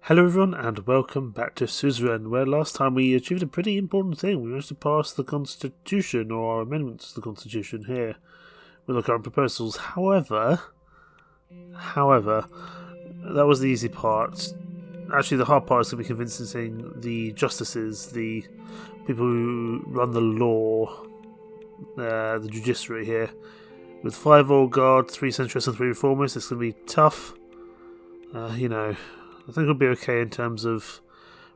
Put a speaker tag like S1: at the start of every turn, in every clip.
S1: Hello everyone and welcome back to Suzerain, where last time we achieved a pretty important thing. We managed to pass the Constitution, or our amendments to the Constitution here, with our current proposals. However, that was the easy part. Actually, the hard part is going to be convincing the justices, the people who run the law, the judiciary here. With 5 old guards, 3 centrists and 3 reformists, it's going to be tough. I think it'll be okay in terms of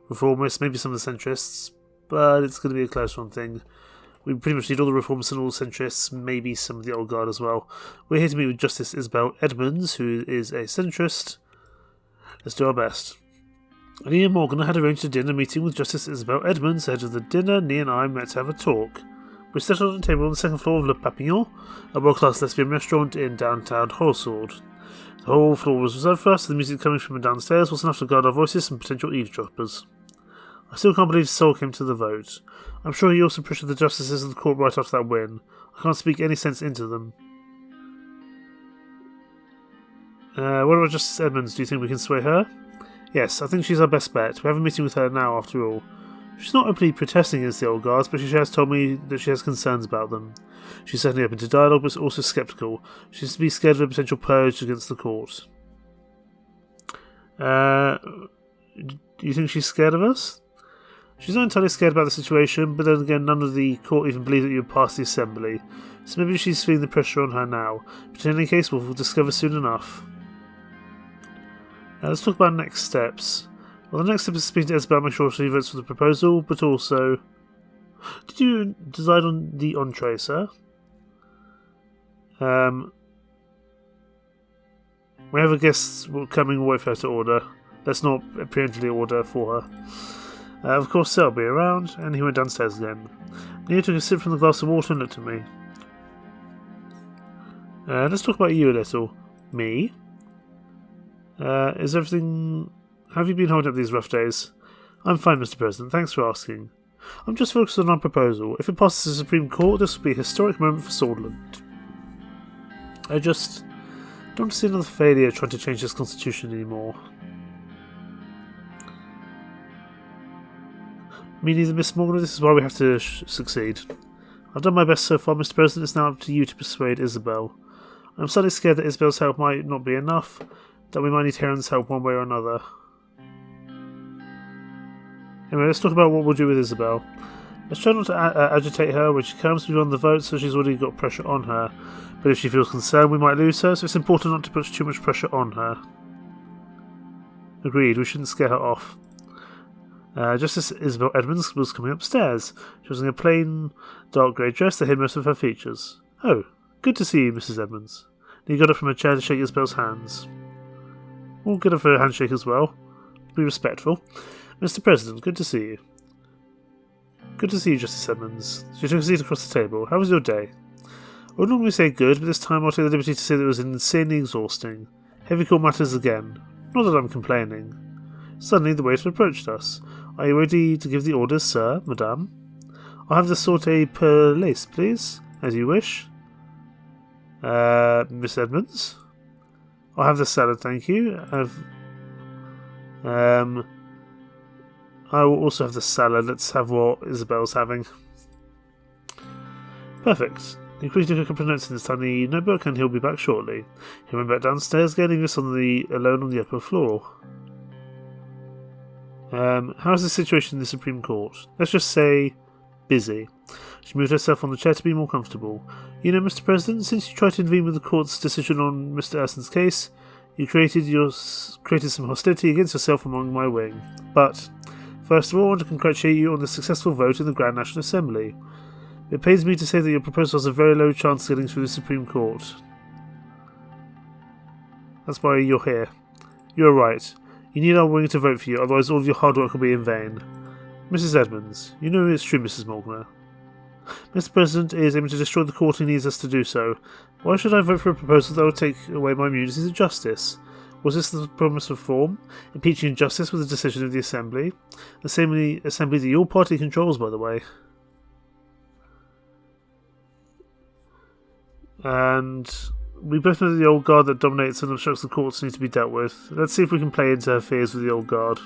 S1: reformists, maybe some of the centrists, but it's going to be a close one thing. We pretty much need all the reformists and all the centrists, maybe some of the old guard as well. We're here to meet with Justice Isabel Edmonds, who is a centrist. Let's do our best. Nia and Morgan had arranged a dinner meeting with Justice Isabel Edmonds. Ahead of the dinner, Nia and I met to have a talk. We settled on a table on the second floor of Le Papillon, a world-class lesbian restaurant in downtown Horsford. The whole floor was reserved for us, and the music coming from downstairs was enough to guard our voices from potential eavesdroppers. I still can't believe Sol came to the vote. I'm sure he also pressured the justices of the court right after that win. I can't speak any sense into them. What about Justice Edmonds? Do you think we can sway her? Yes, I think she's our best bet. We have a meeting with her now, after all. She's not openly protesting against the old guards, but she has told me that she has concerns about them. She's certainly open to dialogue, but also sceptical. She seems to be scared of a potential purge against the court. Do you think she's scared of us? She's not entirely scared about the situation, but then again, none of the court even believe that you would pass the assembly. So maybe she's feeling the pressure on her now. But in any case, we'll discover soon enough. Let's talk about next steps. Well, the next step is to speak to Isabel, make sure she votes for the proposal, but also... Did you decide on the entree, sir? We have a guest coming away for her to order. Let's not preemptively order for her. Of course, sir will be around, and he went downstairs again. Nia took a sip from the glass of water and looked at me. Let's talk about you a little. Me? Is everything... Have you been holding up these rough days? I'm fine, Mr. President. Thanks for asking. I'm just focused on our proposal. If it passes the Supreme Court, this will be a historic moment for Swordland. I just don't see another failure trying to change this constitution anymore. Me neither, Miss Morgan. This is why we have to succeed. I've done my best so far, Mr. President. It's now up to you to persuade Isabel. I'm slightly scared that Isabel's help might not be enough, that we might need Heron's help one way or another. Anyway, let's talk about what we'll do with Isabel. Let's try not to agitate her when she comes. We've won the vote, so she's already got pressure on her. But if she feels concerned, we might lose her, so it's important not to put too much pressure on her. Agreed, we shouldn't scare her off. Justice Isabel Edmonds was coming upstairs. She was in a plain, dark grey dress that hid most of her features. Oh, good to see you, Mrs. Edmonds. He got up from her chair to shake Isabel's hands. We'll get up for a handshake as well. Be respectful. Mr. President, good to see you. Good to see you, Justice Edmonds. She took a seat across the table. How was your day? I would normally say good, but this time I'll take the liberty to say that it was insanely exhausting. Heavy court matters again. Not that I'm complaining. Suddenly the waiter approached us. Are you ready to give the orders, sir, madame? I'll have the sauté per lace, please. As you wish. Miss Edmonds? I'll have the salad, thank you. I will also have the salad. Let's have what Isabel's having. Perfect. He quickly took a couple of notes in his tiny notebook, and he'll be back shortly. He went back downstairs, getting us alone on the upper floor. How is the situation in the Supreme Court? Let's just say busy. She moved herself on the chair to be more comfortable. You know, Mr. President, since you tried to intervene with the court's decision on Mr. Erson's case, you created some hostility against yourself among my wing. But first of all, I want to congratulate you on the successful vote in the Grand National Assembly. It pains me to say that your proposal has a very low chance of getting through the Supreme Court. That's why you're here. You're right. You need our wing to vote for you, otherwise all of your hard work will be in vain. Mrs. Edmonds, you know it's true, Mrs. Morgan. Mr. President is aiming to destroy the court and needs us to do so. Why should I vote for a proposal that will take away my immunities of justice? Was this the promise of reform? Impeaching injustice with a decision of the Assembly? The same Assembly that your party controls, by the way. And We both know that the old guard that dominates and obstructs the courts needs to be dealt with. Let's see if we can play into her fears with the old guard.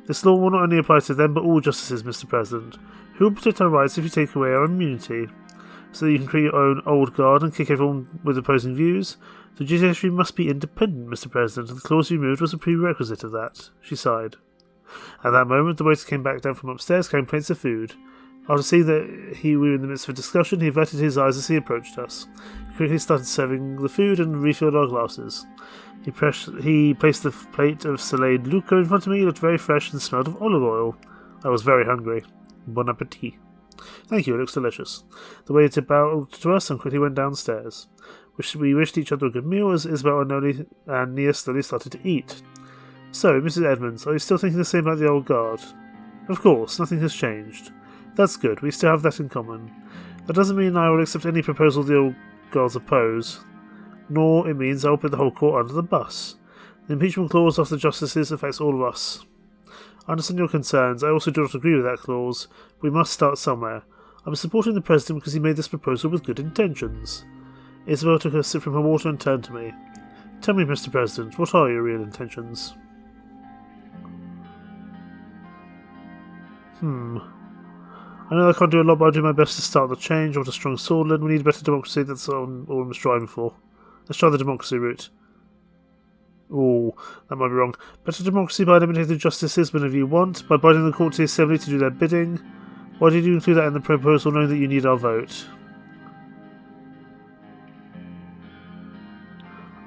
S1: This law will not only apply to them, but all justices, Mr. President. Who will protect our rights if you take away our immunity? So that you can create your own old guard and kick everyone with opposing views? The judiciary must be independent, Mr. President, and the clause you removed was a prerequisite of that. She sighed. At that moment, the waiter came back down from upstairs carrying plates of food. After seeing that we were in the midst of a discussion, he averted his eyes as he approached us. He quickly started serving the food and refilled our glasses. He placed the plate of salade Luca in front of me. It looked very fresh and smelled of olive oil. I was very hungry. Bon appetit. Thank you, it looks delicious. The waiter bowed to us and quickly went downstairs. We wished each other a good meal as Isabel and Nia slowly started to eat. So, Mrs. Edmonds, are you still thinking the same about the old guard? Of course, nothing has changed. That's good, we still have that in common. That doesn't mean I will accept any proposal the old guards oppose, nor it means I will put the whole court under the bus. The impeachment clause of the justices affects all of us. I understand your concerns. I also do not agree with that clause. We must start somewhere. I'm supporting the President because he made this proposal with good intentions. Isabel took a sip from her water and turned to me. Tell me, Mr. President, what are your real intentions? I know I can't do a lot, but I'll do my best to start the change. I want a strong swordland. We need a better democracy. That's all I'm striving for. Let's try the democracy route. Ooh, that might be wrong. Better democracy by eliminating the justices whenever you want, by binding the court to the assembly to do their bidding. Why did you include that in the proposal, knowing that you need our vote?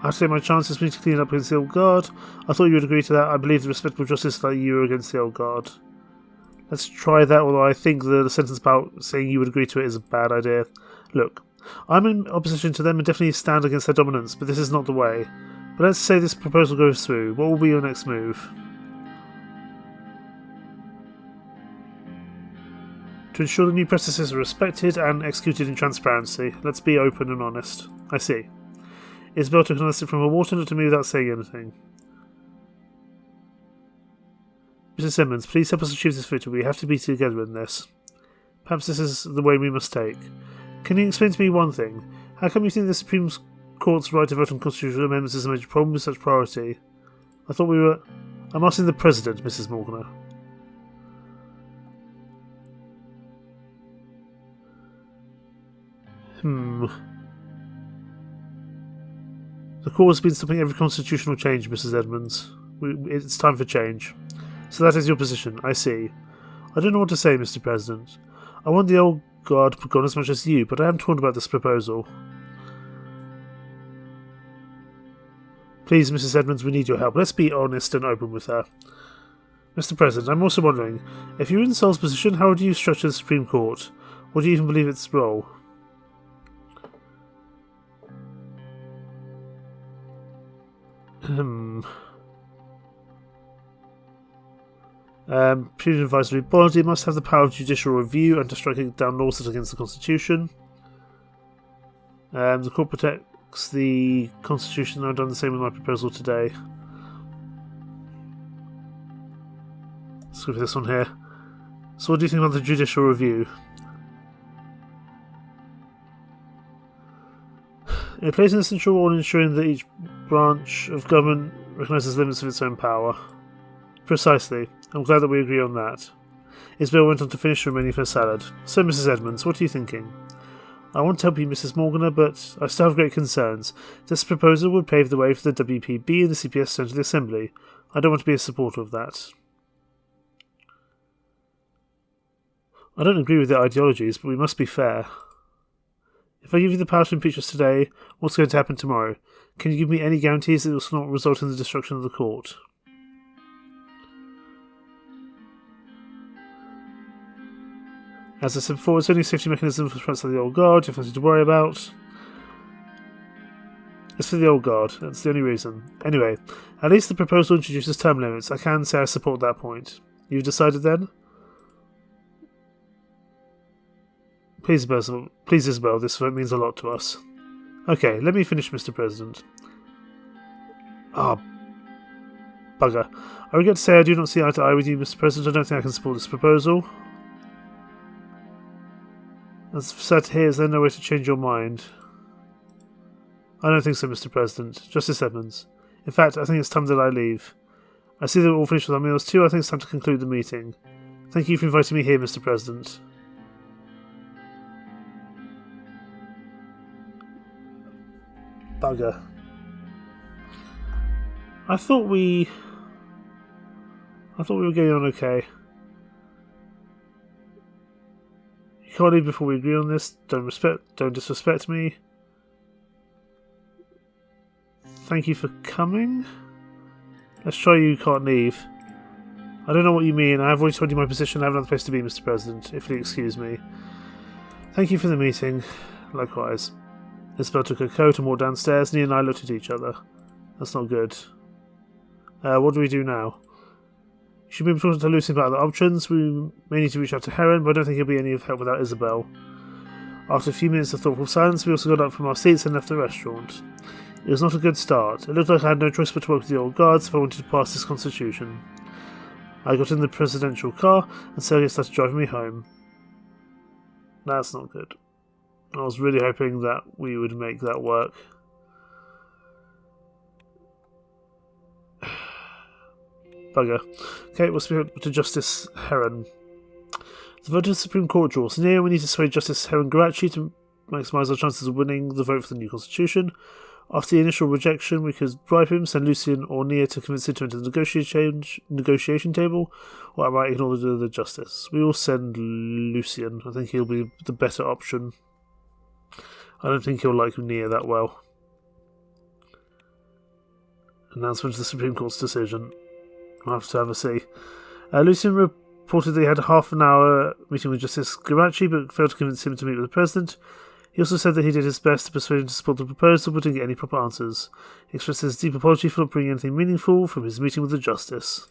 S1: I have to take my chances for me to clean it up against the old guard. I thought you would agree to that. I believe the respectable justice like you are against the old guard. Let's try that, although I think the sentence about saying you would agree to it is a bad idea. Look, I'm in opposition to them and definitely stand against their dominance, but this is not the way. But let's say this proposal goes through. What will be your next move? To ensure the new processes are respected and executed in transparency. Let's be open and honest. I see. Isabel took another sip from her water and looked at me without saying anything. Mr. Simmons, please help us achieve this victory. We have to be together in this. Perhaps this is the way we must take. Can you explain to me one thing? How come you think the Supreme Court's right to vote on constitutional amendments is a major problem with such priority? I thought we were... I'm asking the President, Mrs. Morgana. The court has been stopping every constitutional change, Mrs. Edmonds. It's time for change. So that is your position, I see. I don't know what to say, Mr. President. I want the old guard gone as much as you, but I am torn about this proposal. Please, Mrs. Edmonds, we need your help. Let's be honest and open with her. Mr. President, I'm also wondering, if you were in Sol's position, how would you structure the Supreme Court? Or do you even believe its role? Punitive advisory body must have the power of judicial review and to strike down laws that are against the Constitution. The court protects the Constitution. I've done the same with my proposal today. Let's go for this one here. So what do you think about the judicial review? It plays an essential role in ensuring that each branch of government recognises the limits of its own power. Precisely. I'm glad that we agree on that. Isabel went on to finish the remaining of her salad. So, Mrs. Edmonds, what are you thinking? I want to help you, Mrs. Morgana, but I still have great concerns. This proposal would pave the way for the WPB and the CPS to enter the Assembly. I don't want to be a supporter of that. I don't agree with their ideologies, but we must be fair. If I give you the power to impeach us today, what's going to happen tomorrow? Can you give me any guarantees that it will not result in the destruction of the court? As I said before, it's only a safety mechanism for threats like the old guard. You have nothing to worry about. It's for the old guard. That's the only reason. Anyway, at least the proposal introduces term limits. I can say I support that point. You've decided then? Please, Isabel, this vote means a lot to us. Okay, let me finish, Mr. President. Bugger. I regret to say I do not see eye to eye with you, Mr. President. I don't think I can support this proposal. As sad to hear, is there no way to change your mind? I don't think so, Mr. President. Justice Edmonds. In fact, I think it's time that I leave. I see that we're all finished with our meals too. I think it's time to conclude the meeting. Thank you for inviting me here, Mr. President. Bugger. I thought we were getting on okay. You can't leave before we agree on this. Don't disrespect me. Thank you for coming. Let's try you can't leave. I don't know what you mean. I've already told you my position. I have another place to be, Mr. President, if you'll excuse me. Thank you for the meeting. Likewise. Isabel took her coat and walked downstairs. Nia and I looked at each other. That's not good. What do we do now? You should be talking to Lucy about other options. We may need to reach out to Heron, but I don't think he'll be any help without Isabel. After a few minutes of thoughtful silence, we also got up from our seats and left the restaurant. It was not a good start. It looked like I had no choice but to work with the old guards if I wanted to pass this constitution. I got in the presidential car, and Sergei started driving me home. That's not good. I was really hoping that we would make that work. Bugger. Okay, we'll speak to Justice Heron. The vote of the Supreme Court draws near. We need to sway Justice Heron Garachi to maximise our chances of winning the vote for the new constitution. After the initial rejection, we could bribe him, send Lucian or Nia to convince him to enter the negotiation table, or outright ignore the justice. We will send Lucian. I think he'll be the better option. I don't think he'll like Nia that well. Announcement of the Supreme Court's decision. I'll have to have a see. Lucian reported that he had a half an hour meeting with Justice Garachi, but failed to convince him to meet with the President. He also said that he did his best to persuade him to support the proposal, but didn't get any proper answers. He expressed his deep apology for not bringing anything meaningful from his meeting with the Justice.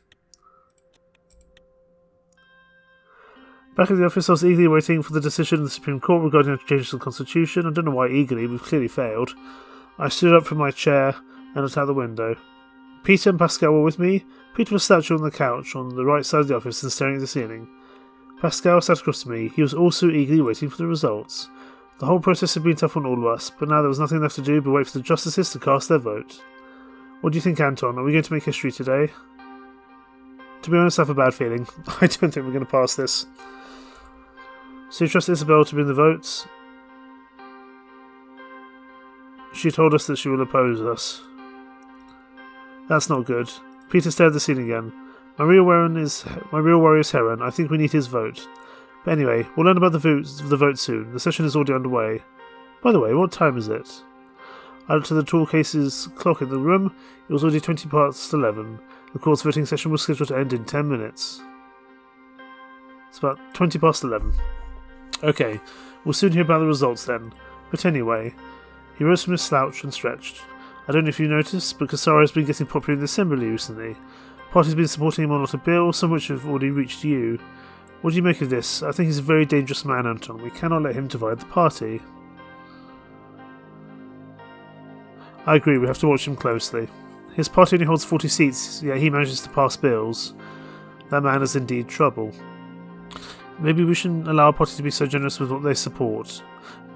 S1: Back at the office, I was eagerly waiting for the decision of the Supreme Court regarding the changes to the Constitution. I don't know why eagerly, we've clearly failed. I stood up from my chair and looked out the window. Peter and Pascal were with me. Peter was slouched on the couch on the right side of the office and staring at the ceiling. Pascal sat across to me. He was also eagerly waiting for the results. The whole process had been tough on all of us, but now there was nothing left to do but wait for the justices to cast their vote. What do you think, Anton? Are we going to make history today? To be honest, I have a bad feeling. I don't think we're going to pass this. So you trust Isabel to win the votes? She told us that she will oppose us. That's not good. Peter stared at the ceiling again. My real worry is Heron. I think we need his vote. But anyway, we'll learn about the vote soon. The session is already underway. By the way, what time is it? I looked at the tall case's clock in the room. It was already 20 past 11. The court's voting session was scheduled to end in 10 minutes. It's about 20 past 11. Okay, we'll soon hear about the results then. But anyway, he rose from his slouch and stretched. I don't know if you noticed, but Cassara has been getting popular in the Assembly recently. Party's been supporting him on a lot of bills, some of which have already reached you. What do you make of this? I think he's a very dangerous man, Anton. We cannot let him divide the party. I agree, we have to watch him closely. His party only holds 40 seats, yet he manages to pass bills. That man is indeed trouble. Maybe we shouldn't allow our party to be so generous with what they support.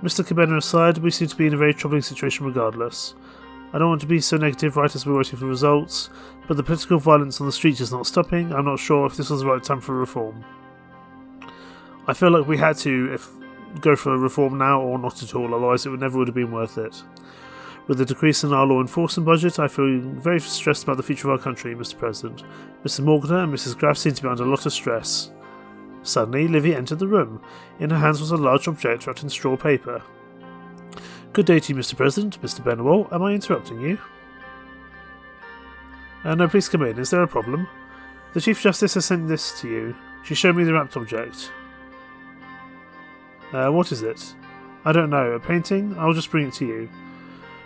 S1: Mr. Cabana aside, we seem to be in a very troubling situation regardless. I don't want to be so negative right as we're waiting for results, but the political violence on the streets is not stopping. I'm not sure if this was the right time for reform. I feel like we had to go for a reform now or not at all, otherwise it would never have been worth it. With the decrease in our law enforcement budget, I feel very stressed about the future of our country, Mr. President. Mr. Morgana and Mrs. Graff seem to be under a lot of stress. Suddenly, Livy entered the room. In her hands was a large object wrapped in straw paper. Good day to you, Mr. President. Mr. Benwell, am I interrupting you? No, please come in. Is there a problem? The Chief Justice has sent this to you. She showed me the wrapped object. What is it? I don't know. A painting? I'll just bring it to you.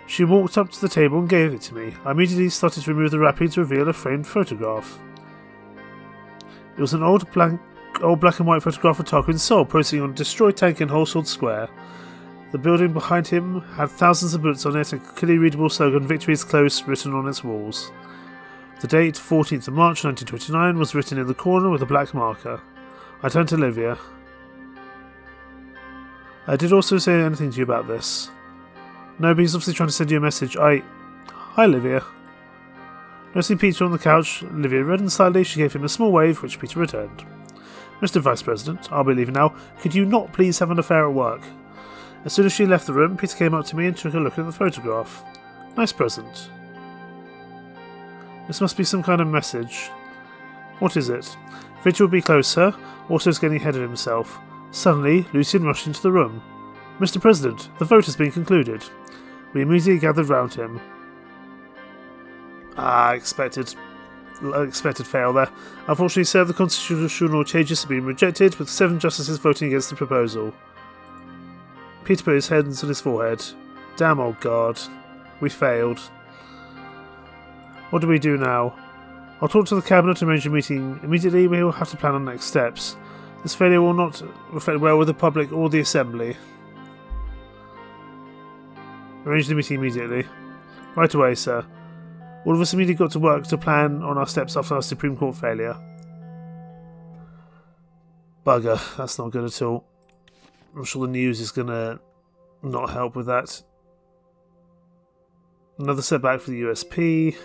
S1: She walked up to the table and gave it to me. I immediately started to remove the wrapping to reveal a framed photograph. It was an old black and white photograph of Tarquin's soul posing on a destroyed tank in Holsworth Square. The building behind him had thousands of bullets on it and a clearly readable slogan, "Victory is close," written on its walls. The date, 14th of March 1929, was written in the corner with a black marker. I turned to Olivia. I did also say anything to you about this. No, but he's obviously trying to send you a message. Hi, Livia. Noticing Peter on the couch, Livia reddened slightly. She gave him a small wave, which Peter returned. Mr. Vice President, I'll be leaving now. Could you not please have an affair at work? As soon as she left the room, Peter came up to me and took a look at the photograph. Nice present. This must be some kind of message. What is it? Victor will be close, sir. Otto's getting ahead of himself. Suddenly, Lucian rushed into the room. Mr. President, the vote has been concluded. We immediately gathered round him. Expected fail there. Unfortunately, sir, the constitutional changes have been rejected, with 7 justices voting against the proposal. Peter put his hands on his forehead. Damn old guard. We failed. What do we do now? I'll talk to the cabinet and arrange a meeting. Immediately, we will have to plan on next steps. This failure will not reflect well with the public or the Assembly. Arrange the meeting immediately. Right away, sir. All of us immediately got to work to plan on our steps after our Supreme Court failure. Bugger, that's not good at all. I'm sure the news is going to not help with that. Another setback for the USP.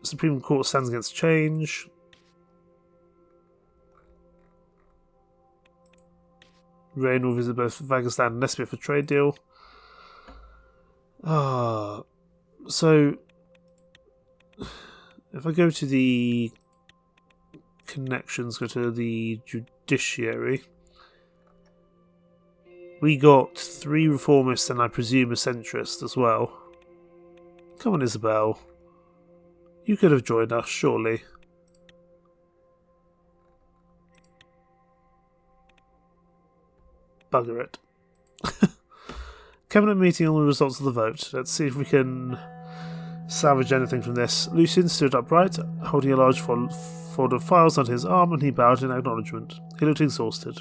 S1: Supreme Court stands against change. Rain will visit both Vagastan and Nespia for trade deal. So if I go to the connections, go to the judiciary, we got 3 reformists and I presume a centrist as well. Come on, Isabel. You could have joined us, surely. Bugger it. Cabinet meeting on the results of the vote. Let's see if we can salvage anything from this. Lucian stood upright, holding a large fold of files under his arm, and he bowed in acknowledgement. He looked exhausted.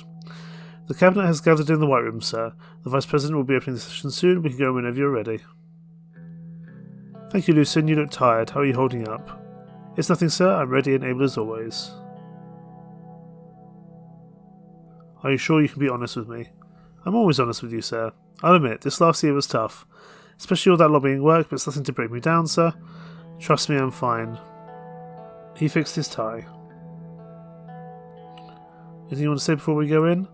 S1: The cabinet has gathered in the White Room, sir. The Vice President will be opening the session soon. We can go whenever you're ready. Thank you, Lucian. You look tired. How are you holding up? It's nothing, sir. I'm ready and able as always. Are you sure you can be honest with me? I'm always honest with you, sir. I'll admit, this last year was tough. Especially all that lobbying work, but it's nothing to break me down, sir. Trust me, I'm fine. He fixed his tie. Anything you want to say before we go in?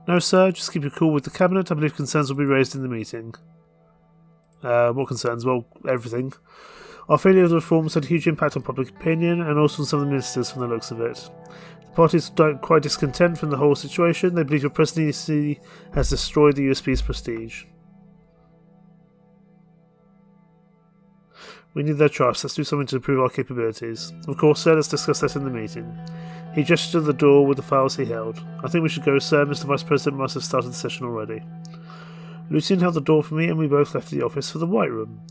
S1: No, sir. Just keep your cool with the cabinet. I believe concerns will be raised in the meeting. What concerns? Well, everything. Our failure of the reforms had a huge impact on public opinion, and also on some of the ministers from the looks of it. The party is quite discontent from the whole situation. They believe your presidency has destroyed the USP's prestige. We need their trust. Let's do something to improve our capabilities. Of course, sir, let's discuss that in the meeting. He gestured to the door with the files he held. I think we should go, sir. Mr. Vice President must have started the session already. Lucian held the door for me, and we both left the office for the White Room.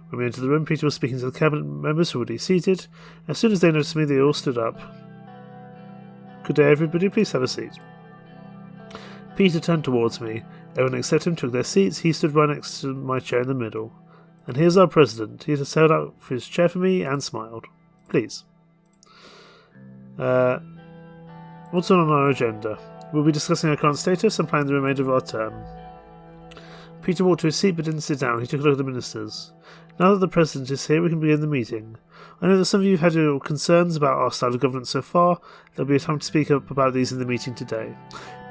S1: When we entered the room, Peter was speaking to the cabinet members who were already seated. As soon as they noticed me, they all stood up. Good day, everybody. Please have a seat. Peter turned towards me. Everyone except him took their seats. He stood right next to my chair in the middle. And here's our president. He has held out his chair for me and smiled. Please. What's on our agenda? We'll be discussing our current status and planning the remainder of our term. Peter walked to his seat but didn't sit down. He took a look at the ministers. Now that the President is here, we can begin the meeting. I know that some of you have had your concerns about our style of governance so far. There'll be a time to speak up about these in the meeting today.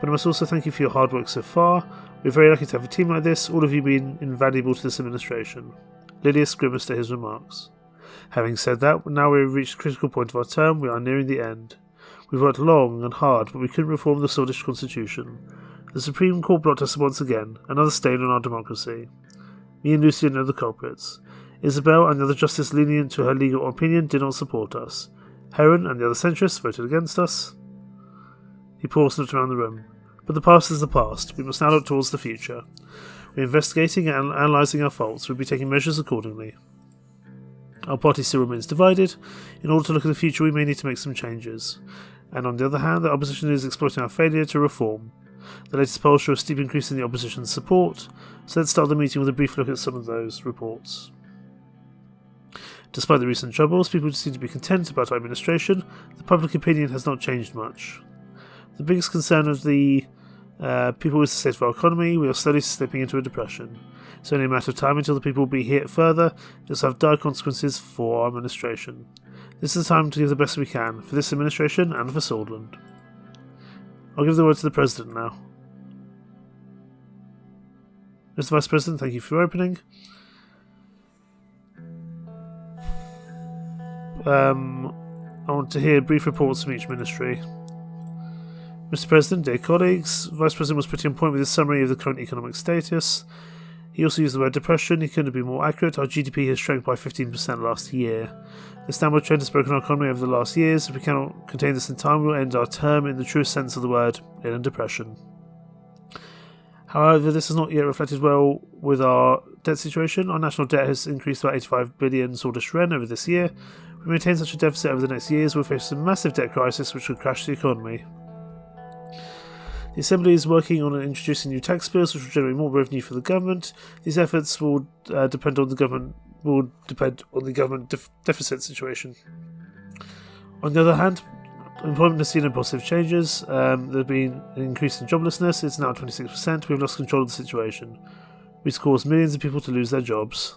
S1: But I must also thank you for your hard work so far. We're very lucky to have a team like this, all of you being invaluable to this administration. Lilius grimaced at his remarks. Having said that, now we've reached the critical point of our term. We are nearing the end. We've worked long and hard, but we couldn't reform the Swedish constitution. The Supreme Court blocked us once again, another stain on our democracy. Me and Lucian are the culprits. Isabel and the other justice lenient to her legal opinion did not support us. Heron and the other centrists voted against us. He paused and looked around the room. But the past is the past. We must now look towards the future. We're investigating and analysing our faults. We'll be taking measures accordingly. Our party still remains divided. In order to look at the future, we may need to make some changes. And on the other hand, the opposition is exploiting our failure to reform. The latest polls show a steep increase in the opposition's support, so let's start the meeting with a brief look at some of those reports. Despite the recent troubles, people seem to be content about our administration. The public opinion has not changed much. The biggest concern of the People is the state of our economy. We are slowly slipping into a depression. It's only a matter of time until the people will be hit further. This will have dire consequences for our administration. This is the time to give the best we can for this administration and for Swordland. I'll give the word to the President now. Mr. Vice President, thank you for your opening. I want to hear brief reports from each ministry. Mr. President, dear colleagues, Vice President was pretty on point with his summary of the current economic status. He also used the word depression. He couldn't be more accurate. Our GDP has shrunk by 15% last year. This downward trend has broken our economy over the last years. If we cannot contain this in time, we will end our term in the truest sense of the word, in a depression. However, this has not yet reflected well with our debt situation. Our national debt has increased by 85 billion Swedish yen over this year. If we maintain such a deficit over the next years, we'll face a massive debt crisis which could crash the economy. The Assembly is working on introducing new tax bills which will generate more revenue for the government. These efforts will depend on the government deficit situation. On the other hand, employment has seen positive changes. There has been an increase in joblessness. It's now 26%. We've lost control of the situation. We've caused millions of people to lose their jobs.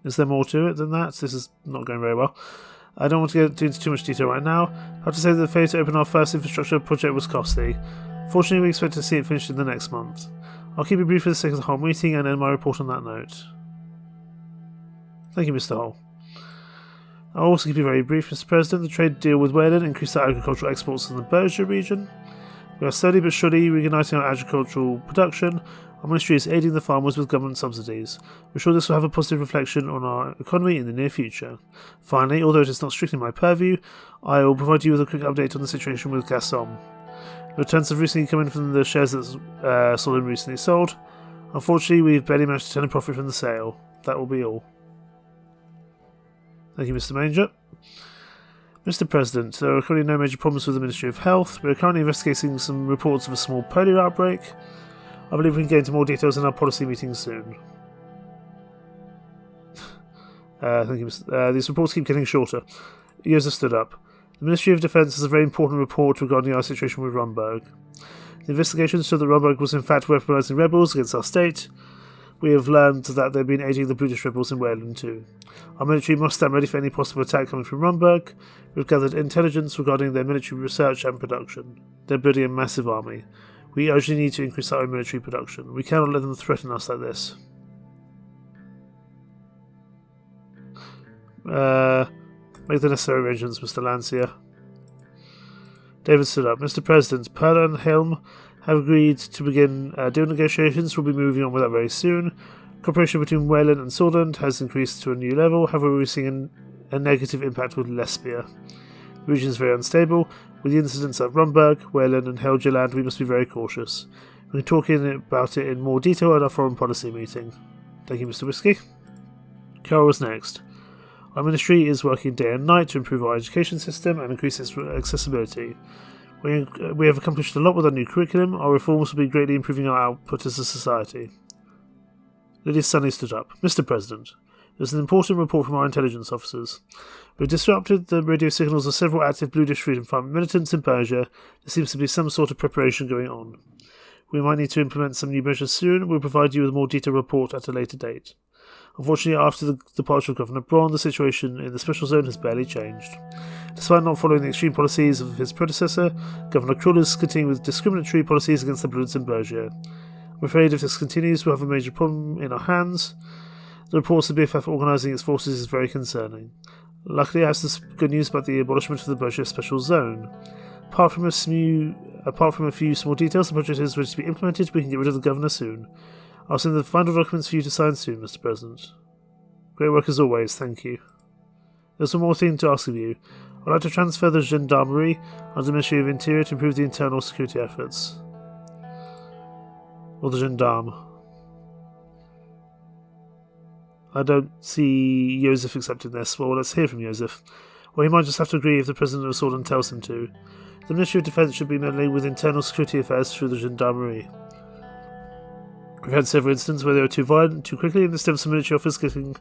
S1: Is there more to it than that? This is not going very well. I don't want to get into too much detail right now. I have to say that the failure to open our first infrastructure project was costly. Fortunately, we expect to see it finished in the next month. I'll keep it brief for the sake of the whole meeting and end my report on that note. Thank you, Mr. Hall. I'll also keep it very brief, Mr. President. The trade deal with Wayland increased our agricultural exports in the Berger region. We are slowly but surely reigniting our agricultural production. Our ministry is aiding the farmers with government subsidies. We're sure this will have a positive reflection on our economy in the near future. Finally, although it is not strictly my purview, I will provide you with a quick update on the situation with Gaston. The returns have recently come in from the shares that Solon recently sold. Unfortunately, we've barely managed to turn a profit from the sale. That will be all. Thank you, Mr. Manger. Mr. President, there are currently no major problems with the Ministry of Health. We are currently investigating some reports of a small polio outbreak. I believe we can get into more details in our policy meeting soon. Thank you, Mr. These reports keep getting shorter. Josef stood up. The Ministry of Defence has a very important report regarding our situation with Rumberg. The investigation showed that Rumberg was in fact weaponising rebels against our state. We have learned that they've been aiding the British rebels in Wayland too. Our military must stand ready for any possible attack coming from Rumberg. We've gathered intelligence regarding their military research and production. They're building a massive army. We urgently need to increase our own military production. We cannot let them threaten us like this. Make the necessary arrangements, Mr. Lancier. David stood up. Mr. President, Perla and Helm have agreed to begin deal negotiations. We'll be moving on with that very soon. Cooperation between Wayland and Swordland has increased to a new level. However, we're seeing a negative impact with Lesbia. The region is very unstable. With the incidents at Rumberg, Wayland and Helgeland, we must be very cautious. We can talk about it in more detail at our foreign policy meeting. Thank you, Mr. Whiskey. Carol was next. Our ministry is working day and night to improve our education system and increase its accessibility. We have accomplished a lot with our new curriculum. Our reforms will be greatly improving our output as a society. Lydia Sunny stood up. Mr. President, there's an important report from our intelligence officers. We've disrupted the radio signals of several active Bluedish Freedom Front militants in Persia. There seems to be some sort of preparation going on. We might need to implement some new measures soon. We'll provide you with a more detailed report at a later date. Unfortunately, after the departure of Governor Braun, the situation in the special zone has barely changed. Despite not following the extreme policies of his predecessor, Governor Krull is continuing with discriminatory policies against the Blueds in Berger. I'm afraid if this continues, we'll have a major problem in our hands. The reports of the BFF organising its forces is very concerning. Luckily, I have some good news about the abolishment of the Berger special zone. Apart from a few small details, the project is ready to be implemented. We can get rid of the governor soon. I'll send the final documents for you to sign soon, Mr. President. Great work as always, thank you. There's one more thing to ask of you. I'd like to transfer the Gendarmerie under the Ministry of Interior to improve the internal security efforts. Or the Gendarme. I don't see Josef accepting this. Well, let's hear from Josef. Or he might just have to agree if the President of Swordland tells him to. The Ministry of Defence should be meddling with internal security affairs through the Gendarmerie. We've had several incidents where they were too violent, too quickly, and this stems from military officers getting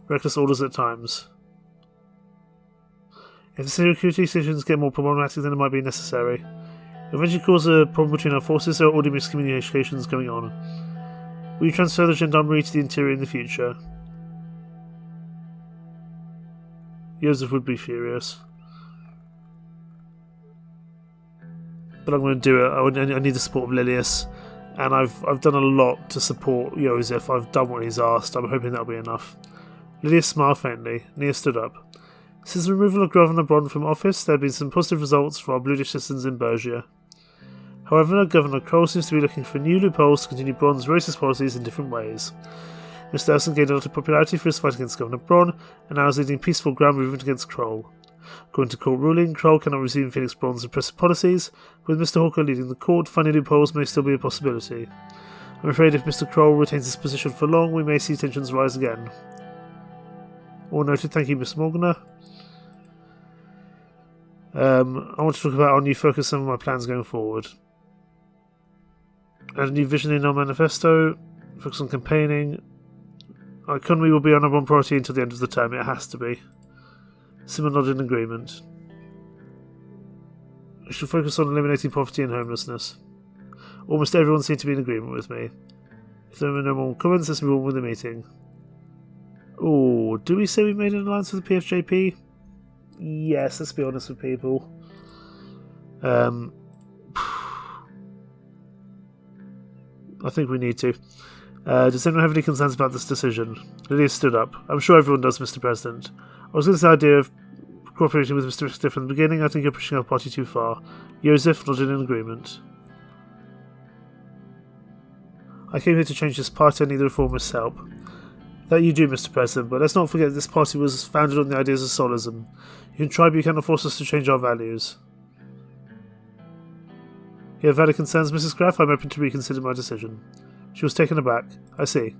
S1: reckless orders at times. If the security decisions get more problematic, then it might be necessary. Eventually cause a problem between our forces. There are already miscommunications going on. Will you transfer the gendarmerie to the interior in the future? Joseph would be furious. But I'm going to do it. I need the support of Lilius. And I've done a lot to support Joseph. I've done what he's asked. I'm hoping that'll be enough. Lilius smiled faintly. Nia stood up. Since the removal of Governor Bron from office, there have been some positive results for our Bluish citizens in Bergia. However, Governor Kroll seems to be looking for new loopholes to continue Bron's racist policies in different ways. Mr. Elson gained a lot of popularity for his fight against Governor Bron, and now is leading peaceful ground movement against Kroll. According to court ruling, Kroll cannot resume Felix Bron's oppressive policies. With Mr. Hawker leading the court, finding loopholes may still be a possibility. I'm afraid if Mr. Kroll retains his position for long, we may see tensions rise again. All noted. Thank you, Mr. Morganer. I want to talk about our new focus, some of my plans going forward. And a new vision in our manifesto. Focus on campaigning. Our economy will be our number one priority until the end of the term. It has to be. Simon nodded in agreement. We should focus on eliminating poverty and homelessness. Almost everyone seemed to be in agreement with me. If there are no more comments, let's move on with the meeting. Oh, do we say we made an alliance with the PFJP? Yes, let's be honest with people. I think we need to. Does anyone have any concerns about this decision? Lydia stood up. I'm sure everyone does, Mr. President. I was against the idea of cooperating with Mr. Richter from the beginning. I think you're pushing our party too far. Joseph nodded in agreement. I came here to change this party. I need the reformists' help. That you do, Mr. President, but let's not forget this party was founded on the ideas of Solism. You can try, but you cannot force us to change our values. You have valid concerns, Mrs. Graff? I'm open to reconsider my decision. She was taken aback. I see.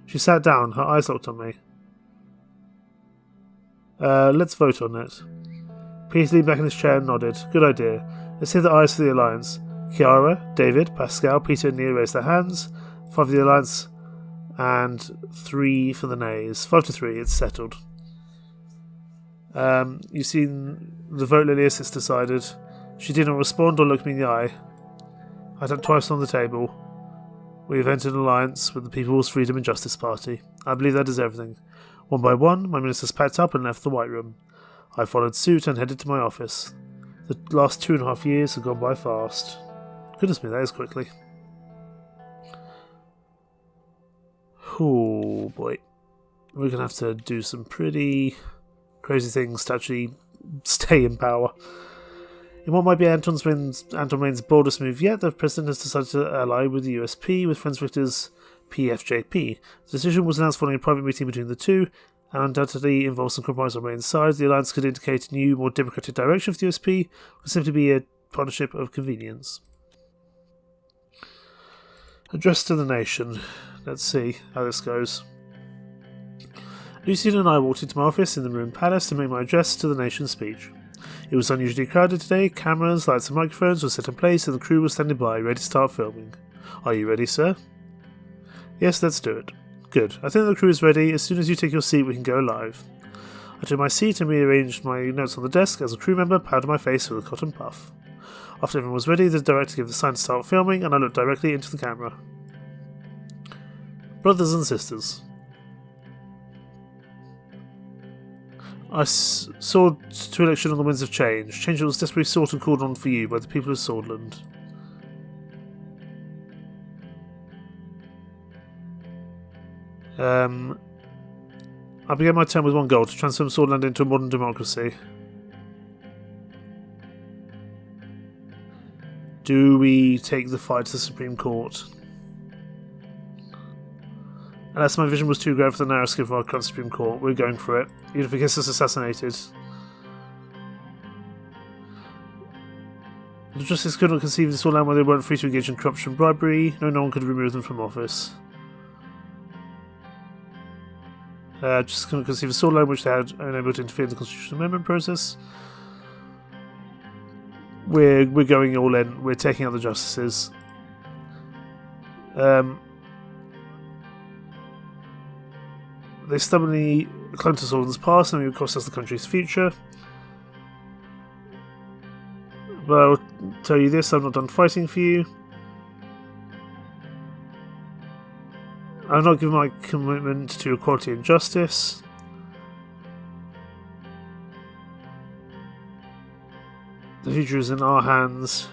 S1: She sat down, her eyes locked on me. Let's vote on it. Peter leaned back in his chair and nodded. Good idea. Let's hear the ayes for the alliance. Chiara, David, Pascal, Peter and Nia raised their hands. 5 for the alliance and 3 for the nays. 5 to 3, it's settled. You've seen the vote Lilius has decided. She did not respond or look me in the eye. I tapped twice on the table. We have entered an alliance with the People's Freedom and Justice Party. I believe that is everything. One by one, my ministers packed up and left the White Room. I followed suit and headed to my office. The last 2.5 years have gone by fast. Goodness me, that is quickly. Oh boy. We're going to have to do some pretty crazy things to actually stay in power. In what might be Anton Main's boldest move yet, the President has decided to ally with the USP with Friends Victor's PFJP. The decision was announced following a private meeting between the two, and undoubtedly involves some compromise on Main's side. The alliance could indicate a new, more democratic direction for the USP, or simply be a partnership of convenience. Address to the nation. Let's see how this goes. Lucien and I walked into my office in the Maroon Palace to make my address to the nation speech. It was unusually crowded today. Cameras, lights and microphones were set in place and the crew was standing by, ready to start filming. Are you ready, sir? Yes, let's do it. Good. I think the crew is ready. As soon as you take your seat, we can go live. I took my seat and rearranged my notes on the desk as a crew member powdered my face with a cotton puff. After everyone was ready, the director gave the sign to start filming and I looked directly into the camera. Brothers and sisters. I saw to election on the winds of change. Change that was desperately sought and called on for you by the people of Swordland. I began my term with one goal, to transform Swordland into a modern democracy. Do we take the fight to the Supreme Court? Unless my vision was too great for the narrow scope of our current Supreme Court, we're going for it, even if it gets us assassinated. The justice could not conceive this land where they weren't free to engage in corruption and bribery. No one could remove them from office. Just couldn't conceive a sword line which they had unable to interfere in the constitutional amendment process. We're going all in. We're taking out the justices. They stubbornly clung to Swordland's past and it would cost us the country's future. But I'll tell you this, I'm not done fighting for you. I've not given my commitment to equality and justice. The future is in our hands.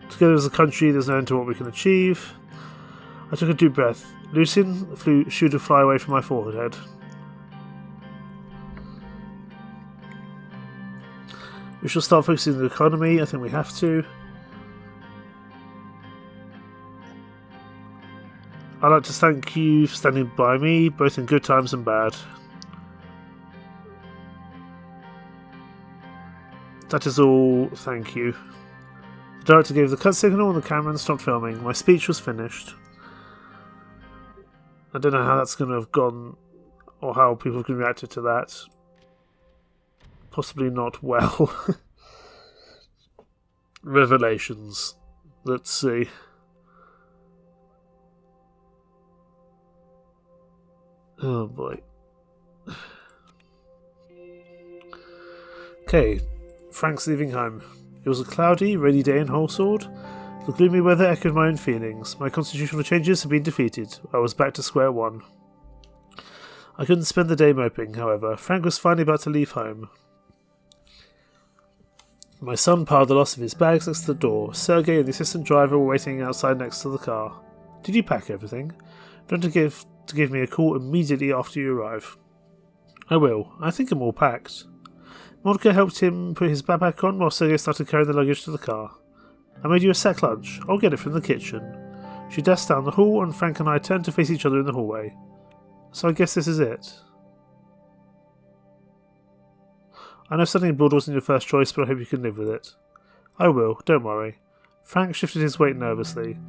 S1: Together as a country, there's no end to what we can achieve. I took a deep breath. Lucian, shoot a fly away from my forehead. We shall start focusing on the economy. I think we have to. I'd like to thank you for standing by me, both in good times and bad. That is all, thank you. The director gave the cut signal and the cameraman stopped filming. My speech was finished. I don't know how that's going to have gone, or how people can react to that. Possibly not well. Revelations. Let's see. Oh boy. Okay, Frank's leaving home. It was a cloudy, rainy day in Wholesword. The gloomy weather echoed my own feelings. My constitutional changes had been defeated. I was back to square one. I couldn't spend the day moping, however. Frank was finally about to leave home. My son piled the loss of his bags next to the door. Sergei and the assistant driver were waiting outside next to the car. Did you pack everything? Don't forget to give me a call immediately after you arrive. I will. I think I'm all packed. Monica helped him put his backpack on while Sergei started carrying the luggage to the car. I made you a sack lunch. I'll get it from the kitchen. She dashed down the hall and Frank and I turned to face each other in the hallway. So I guess this is it. I know studying abroad wasn't your first choice, but I hope you can live with it. I will, don't worry. Frank shifted his weight nervously.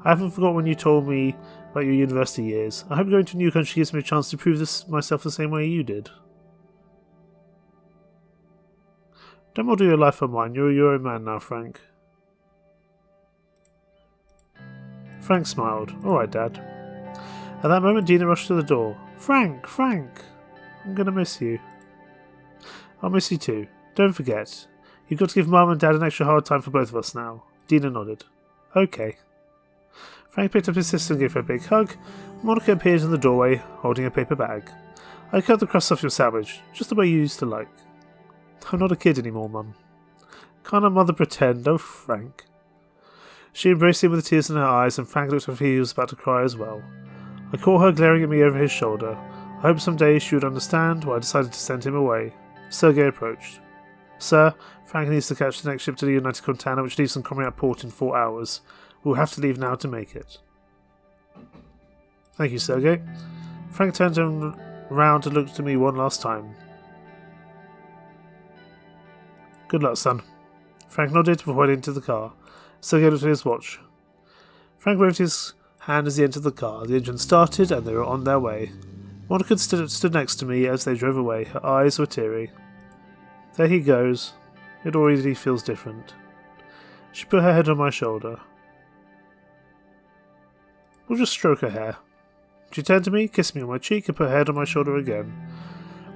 S1: I haven't forgotten when you told me about your university years. I hope going to a new country gives me a chance to prove myself the same way you did. Don't model your life on mine. You're your own man now, Frank. Frank smiled. Alright, Dad. At that moment, Dina rushed to the door. Frank! Frank! I'm going to miss you. I'll miss you too. Don't forget. You've got to give Mum and Dad an extra hard time for both of us now. Dina nodded. Okay. Frank picked up his sister and gave her a big hug. Monica appeared in the doorway, holding a paper bag. I cut the crust off your sandwich, just the way you used to like. I'm not a kid anymore, Mum. Can't a mother pretend? Oh, Frank. She embraced him with tears in her eyes, and Frank looked as if he was about to cry as well. I caught her glaring at me over his shoulder. I hoped someday she would understand why I decided to send him away. Sergei approached. Sir, Frank needs to catch the next ship to the United Contana, which leaves from Comriat Port in 4 hours. We'll have to leave now to make it. Thank you, Sergei. Frank turned around and looked at me one last time. Good luck, son. Frank nodded before heading into the car. Sergei looked at his watch. Frank waved his hand as he entered the car. The engine started and they were on their way. Monica stood next to me as they drove away. Her eyes were teary. There he goes. It already feels different. She put her head on my shoulder. We'll just stroke her hair. She turned to me, kissed me on my cheek, and put her head on my shoulder again.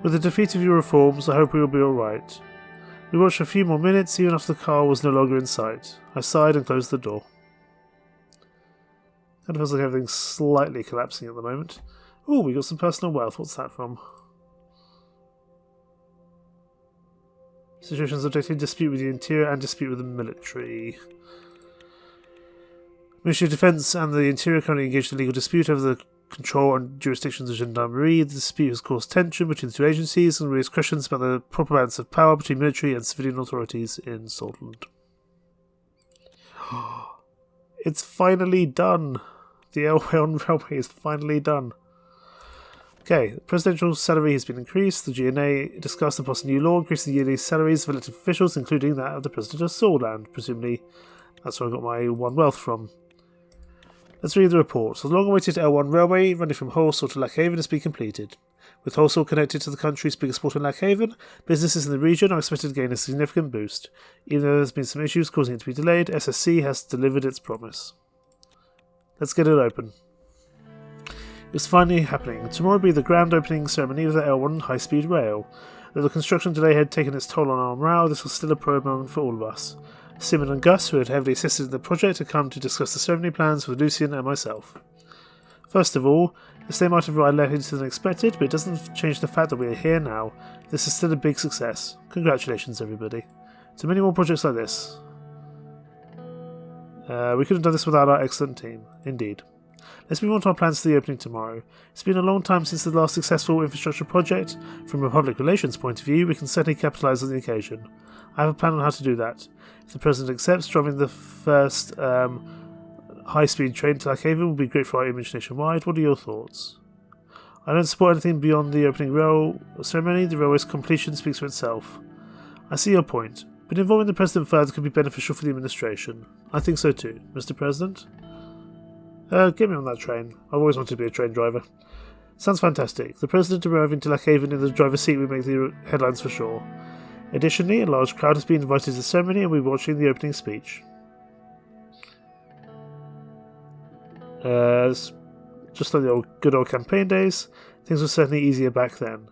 S1: With the defeat of your reforms, I hope we will be alright. We watched for a few more minutes, even after the car was no longer in sight. I sighed and closed the door. Kind of feels like everything's slightly collapsing at the moment. Oh, we got some personal wealth. What's that from? Situations objective, dispute with the interior and dispute with the military. Ministry of Defence and the Interior currently engaged in a legal dispute over the control and jurisdictions of gendarmerie. The dispute has caused tension between the two agencies and raised questions about the proper balance of power between military and civilian authorities in Saltland. It's finally done! The L1 railway is finally done. Okay, the presidential salary has been increased. The GNA discussed the possible new law increasing the yearly salaries of elected officials, including that of the President of Solland. Presumably, that's where I got my one wealth from. Let's read the report. The long-awaited L1 railway running from Wholesale to Lackhaven has been completed. With Wholesale connected to the country's biggest port in Lackhaven, businesses in the region are expected to gain a significant boost. Even though there's been some issues causing it to be delayed, SSC has delivered its promise. Let's get it open. It's finally happening. Tomorrow will be the grand opening ceremony of the L1 high-speed rail. Though the construction delay had taken its toll on our morale, this was still a proud moment for all of us. Simon and Gus, who had heavily assisted in the project, had come to discuss the ceremony plans with Lucian and myself. First of all, this day might have arrived later than expected, but it doesn't change the fact that we are here now. This is still a big success. Congratulations, everybody. To many more projects like this. We could have done this without our excellent team. Indeed. Let's move on to our plans for the opening tomorrow. It's been a long time since the last successful infrastructure project. From a public relations point of view, we can certainly capitalise on the occasion. I have a plan on how to do that. If the President accepts, driving the first high-speed train to Lackhaven will be great for our image nationwide. What are your thoughts? I don't support anything beyond the opening rail ceremony. The railway's completion speaks for itself. I see your point, but involving the President further could be beneficial for the administration. I think so too, Mr. President. Get me on that train. I've always wanted to be a train driver. Sounds fantastic. The President arriving to Lackhaven in the driver's seat would make the headlines for sure. Additionally, a large crowd has been invited to the ceremony and will be watching the opening speech. Just like the good old campaign days, things were certainly easier back then.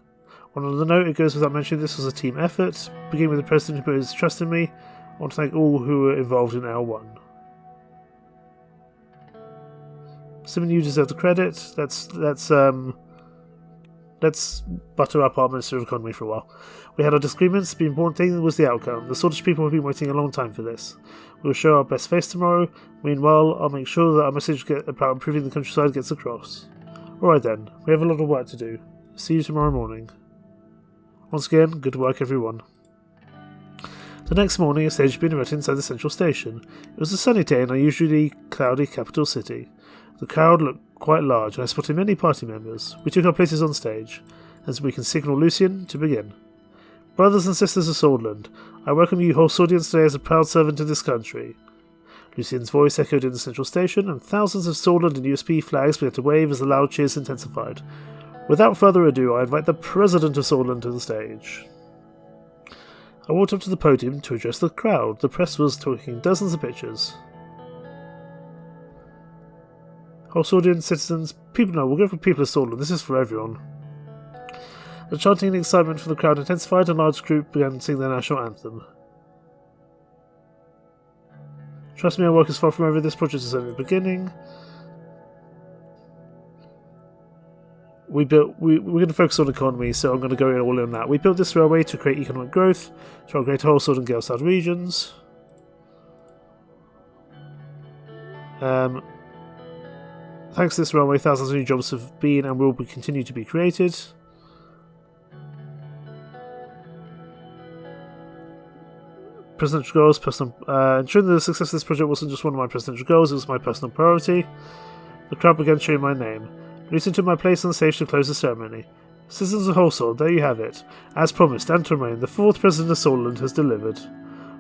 S1: On another note, it goes without mentioning this was a team effort, beginning with the President who put his trust in me. I want to thank all who were involved in L1. Simon, you deserve the credit. Let's butter up our Minister of Economy for a while. We had our disagreements. The important thing was the outcome. The Swordfish people have been waiting a long time for this. We will show our best face tomorrow. Meanwhile, I'll make sure that our message about improving the countryside gets across. Alright then, we have a lot of work to do. See you tomorrow morning. Once again, good work everyone. The next morning, a stage had been erected inside the central station. It was a sunny day in our usually cloudy capital city. The crowd looked quite large, and I spotted many party members. We took our places on stage, as we can signal Lucian to begin. Brothers and sisters of Swordland, I welcome you whole Swordians today as a proud servant of this country. Lucian's voice echoed in the central station, and thousands of Swordland and USP flags began to wave as the loud cheers intensified. Without further ado, I invite the President of Swordland to the stage. I walked up to the podium to address the crowd. The press was taking dozens of pictures. Whole Swordian citizens, people know, we'll go for people of Swordland, this is for everyone. The chanting and excitement from the crowd intensified, and a large group began to sing their national anthem. Trust me, our work is far from over. This project is only the beginning. We're going to focus on economy, so I'm going to go all in on that. We built this railway to create economic growth, to upgrade whole Sword and Galeside regions. Thanks to this railway, thousands of new jobs have been and will continue to be created. Presidential goals, ensuring the success of this project wasn't just one of my presidential goals, it was my personal priority. The crowd began cheering my name. Lucian took my place on the stage to close the ceremony. Citizens of Wholesale, there you have it. As promised, Anton Rain, the 4th President of Swordland, has delivered.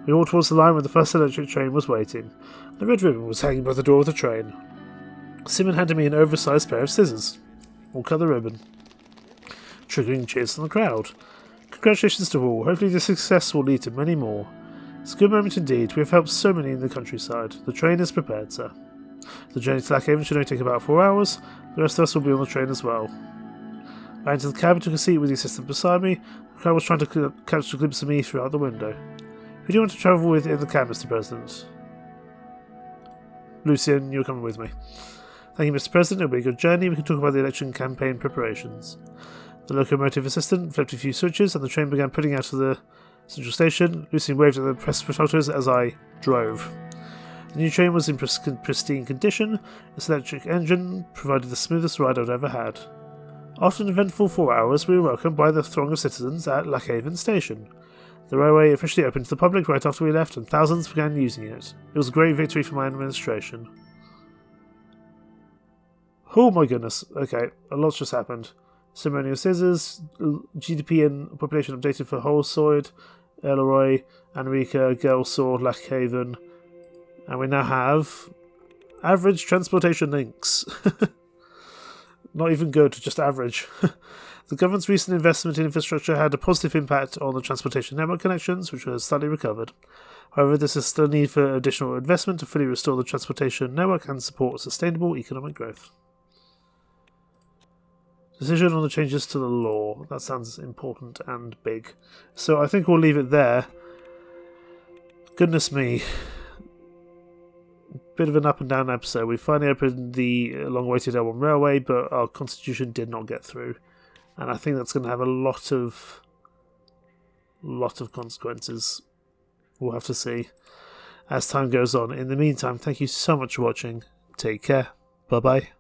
S1: We walked towards the line where the first electric train was waiting. The red ribbon was hanging by the door of the train. Simon handed me an oversized pair of scissors. We'll cut the ribbon. Triggering cheers from the crowd. Congratulations to all. Hopefully this success will lead to many more. It's a good moment indeed. We have helped so many in the countryside. The train is prepared, sir. The journey to Lackhaven should only take about 4 hours. The rest of us will be on the train as well. I entered the cab and took a seat with the assistant beside me. The crowd was trying to catch a glimpse of me throughout the window. Who do you want to travel with in the cab, Mr. President? Lucian, you're coming with me. Thank you, Mr. President. It'll be a good journey. We can talk about the election campaign preparations. The locomotive assistant flipped a few switches and the train began putting out of the central station. Lucian waved at the press photographers as I drove. The new train was in pristine condition. Its electric engine provided the smoothest ride I'd ever had. After an eventful 4 hours, we were welcomed by the throng of citizens at Lackhaven Station. The railway officially opened to the public right after we left, and thousands began using it. It was a great victory for my administration. Oh my goodness. Okay, a lot's just happened. Ceremonial scissors, GDP and population updated for Holsoid, Elroy, Anrika, Gelsor, Lackhaven. And we now have average transportation links. Not even good, just average. The government's recent investment in infrastructure had a positive impact on the transportation network connections, which were slightly recovered. However, there is still a need for additional investment to fully restore the transportation network and support sustainable economic growth. Decision on the changes to the law. That sounds important and big. So I think we'll leave it there. Goodness me. Bit of an up and down episode. We finally opened the long-awaited L1 Railway, but our constitution did not get through. And I think that's going to have a lot of consequences. We'll have to see as time goes on. In the meantime, thank you so much for watching. Take care. Bye-bye.